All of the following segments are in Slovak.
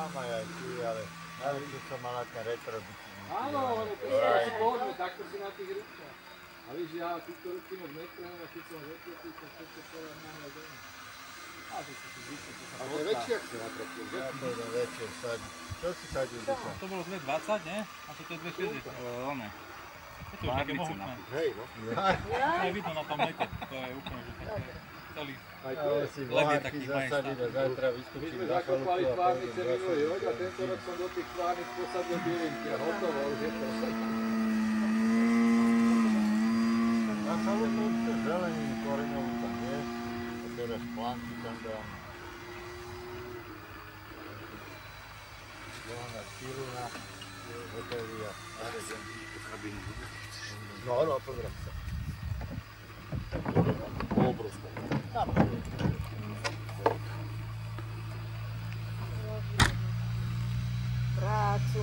mám aj ty, ale najväčšie som mal na ten retrobytý. Áno, to je pohodné, takto si na tých ručkách. A víš, ja týchto ruky moc nechcem, a keď som vetletý, to všetko povedať na mňa doma. A to si zvykne, to sa a to je väčšie, ak si na traktor, že? Ja pôjdem väčšie sadím. Čo si sadil? To bolo 2,20, ne? A toto je 2,60. Ono. Je to už také mohutné. Hej, no. To je vidno na tom lete. To je úplne, že také celý. Ale si vlárky zasadiť a zajtra vyskočím na chalúku a zakopali tvárnice minulý rok a tento rok som do tých tvárnic posadil bielinky a hotovo, už je to. Na chalúku ešte zeleninu koreňovú tam je. A teraz plánky tam dám. Johana Piluna, hotelia. No, pozriem sa. Obrovské. Prácu.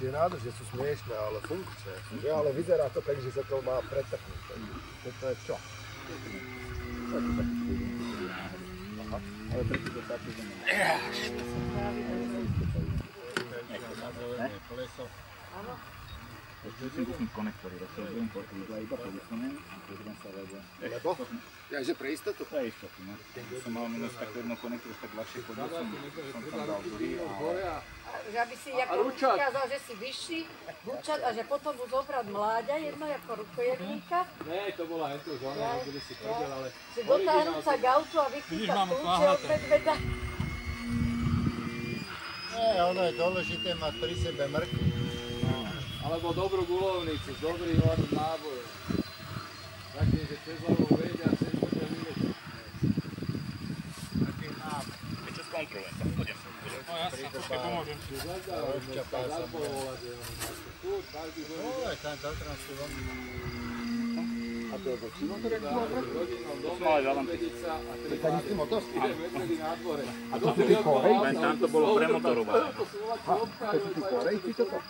Tie nádrže sú smiešné, ale funkčné. Že? Ale vyzerá to tak, že sa to má pretrhnúť. Toto je čo? Ale prečo to také znamená? Áno. Ešte si vypnúť konektory, rozsledzujem iba povyslené a pozriem sa, lebo... Lebo? Ja, že pre istotu? Pre istotu, no. Keď som mal minus takú jednu konektoru, tak ľahšie chodil som tam dal druhý, ale... Že aby si ukázal, že si vyšší, bučať a že potom budú zobrať mláďa, jedno ako rukojemníka. Ne, to bola hento zóna, bude si prdel, ale... Že dotáhnúť sa k autu a vychýtať kľúče od medveda. Ono je dôležité mať pri sebe mrkvu. Alebo dobrú guľovnicu s dobrým hľadom nábojom. Taký, že cez hlavu vedia, cez ľudia vyvedia. Taký mám. Čo skontrolujem sa, budem. No jasne, počkej, pomôžem. No, aj tam Tatranský veľmi. A to je počíno, to je V rodinnom dome, vedieť sa a tri taký motorský. medvedy na dvore. A to sú tí korej? Len tam to bolo premotorované. To sú tí korej, či toto?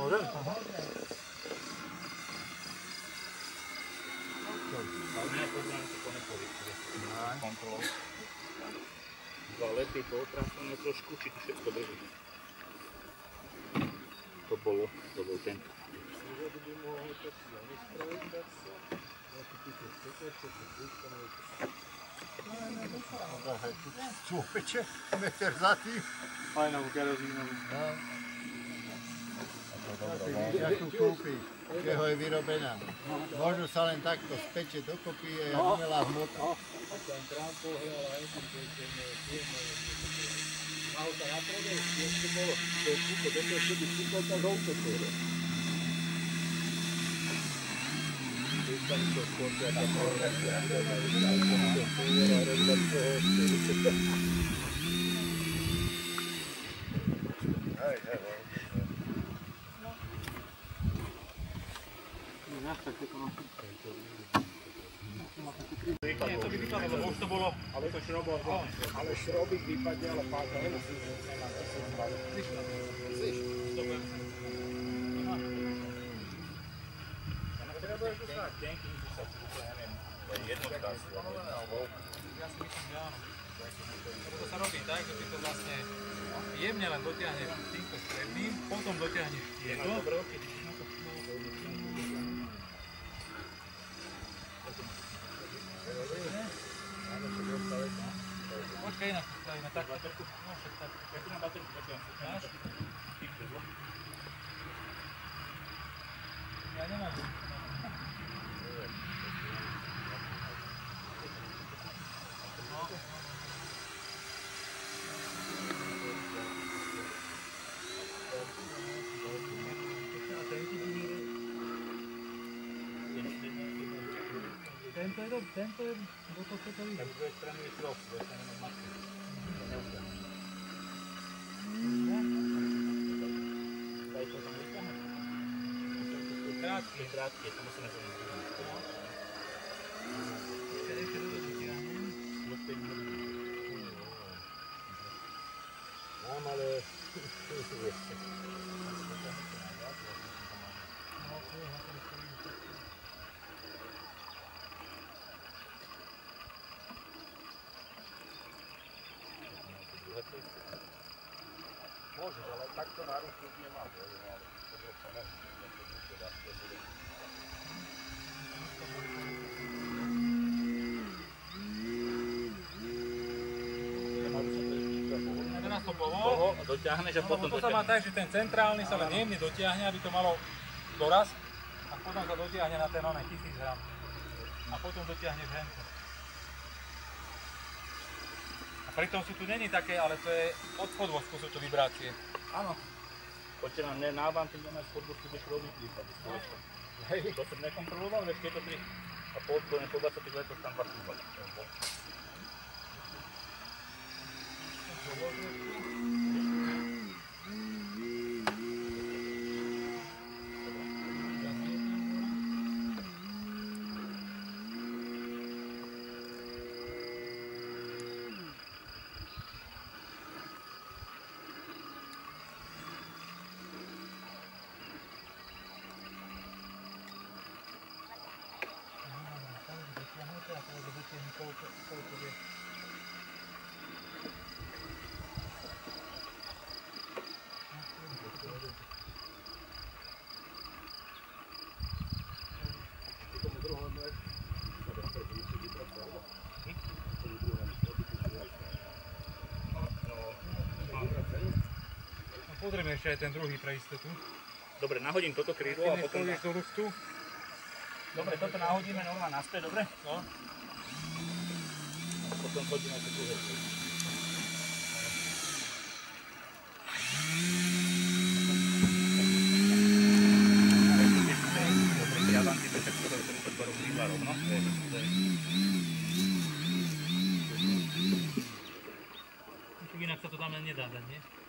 Môžem? Kontrolou. Dva lety po otrasované trošku, či tu všetko drží. To bol tento. Čúpeče, meter za tým. Fajnovú kerozínovú. Ja tu kúpiš, čeho je vyrobená. Môžu sa len takto speče dokopy, je umelá hmota. Ten trampol hral aj jedným auta na prodej, ešte bolo, to je kúko, do toho všetky kúkol, tak auto to je. Tam to skôr, ja tam Nie, to by vypadalo, lebo už to bolo... Ale to šrobo... Ale šrobík vypadne, ale páka nemusí nemá to sa zbaviť. Myslíš? Potrebuješ dostať? Tenky, že sa ja neviem, jednotka si alebo... Ja si myslím, že áno. To sa robí tak, že ty to vlastne jemne len dotiahneš týmto stredným, potom dotiahneš tieto. Počkaj, inak stavíme takto. No však tak. Ja tu na baterku počujem. Máš? Ja nemám. Tento je do toho to vidí. Tak z druhej strany je šrob, že sa nemá matky. To neukáže. Daj to tam vyťahať. Krátke, to musíme zaujíť. Ešte do toho vyťahnem. ale... Môžeš, ale takto náručník nemám, ale to bolo sa možno, to dá, to bude. Teraz to bolo A dotiahneš a potom to sa má tak, že ten centrálny sa len jemne dotiahne, aby to malo doraz a potom sa dotiahne na ten 1000 gram. A potom dotiahneš hento. A pritom sú tu není také, ale to je od podvozku sú to vibrácie. Áno. Poďte nám nenávám, tým nemáš podvozku, budeš robiť prípad. To som nekontroloval, veď keď to pri... A po 20 letov tam vásúbať. Pozrieme ešte aj ten druhý pre istotu. Dobre, nahodím toto krídlo a potom... Než do luftu. Dobre, toto nahodíme normálne naspäť, dobre? No. A potom hodíme to druhé. Dobre, ja vám tým tak skoro to baru vývarov, no? Inak sa to tam nedá dať, nie?